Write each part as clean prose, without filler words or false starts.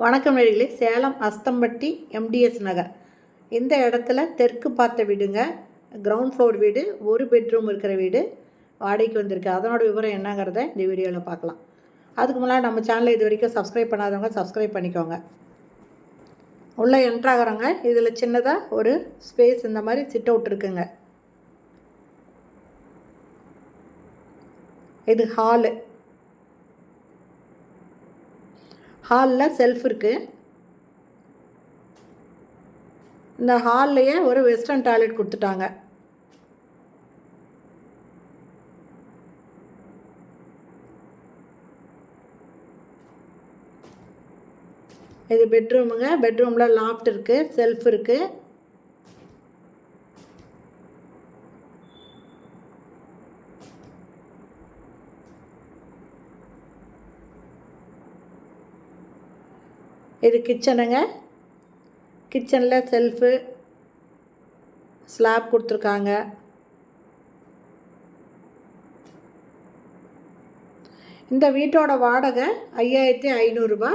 வணக்கம் நேயர்களே. சேலம் அஸ்தம்பட்டி எம்டிஎஸ் நகர் இந்த இடத்துல தெற்கு பார்த்த வீடுங்க. கிரவுண்ட் ஃப்ளோர் வீடு, ஒரு பெட்ரூம் இருக்கிற வீடு வாடகைக்கு வந்திருக்கு. அதனோட விவரம் என்னங்கிறத இந்த வீடியோவில் பார்க்கலாம். அதுக்கு முன்னாடி நம்ம சேனலை இது வரைக்கும் சப்ஸ்கிரைப் பண்ணாதவங்க சப்ஸ்கிரைப் பண்ணிக்கோங்க. உள்ளே என்ட்ராகிறோங்க. இதில் சின்னதாக ஒரு ஸ்பேஸ் இந்த மாதிரி சிட் அவுட் இருக்குங்க. இது ஹாலில் செல்ஃப் இருக்குது. இந்த ஹால்லையே ஒரு வெஸ்டர்ன் டாய்லெட் கொடுத்துட்டாங்க. இது பெட்ரூமுங்க. பெட்ரூமில் லாஃப்ட் இருக்குது, செல்ஃப் இருக்குது. இது கிச்சனுங்க. கிச்சனில் செல்ஃபு, ஸ்லாப் கொடுத்துருக்காங்க. இந்த வீட்டோட வாடகை 5500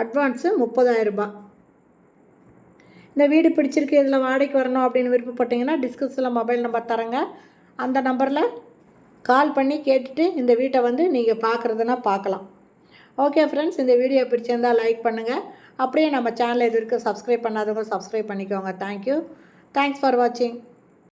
அட்வான்ஸு 30,000. இந்த வீடு பிடிச்சிருக்கு, இதில் வாடகைக்கு வரணும் அப்படின்னு விருப்பப்பட்டீங்கன்னா டிஸ்கிரிப்ஷனில் மொபைல் நம்பர் தரேங்க. அந்த நம்பரில் கால் பண்ணி கேட்டுட்டு இந்த வீட்டை வந்து நீங்கள் பார்க்குறதுனா பார்க்கலாம். ஓகே ஃப்ரெண்ட்ஸ், இந்த வீடியோ பிடிச்சிருந்தால் லைக் பண்ணுங்கள். அப்படியே நம்ம சேனலை இது வரைக்கும் சப்ஸ்கிரைப் பண்ணாதவங்க சப்ஸ்கிரைப் பண்ணிக்கோங்க. தேங்க்யூ. தேங்க்ஸ் ஃபார் வாட்சிங்.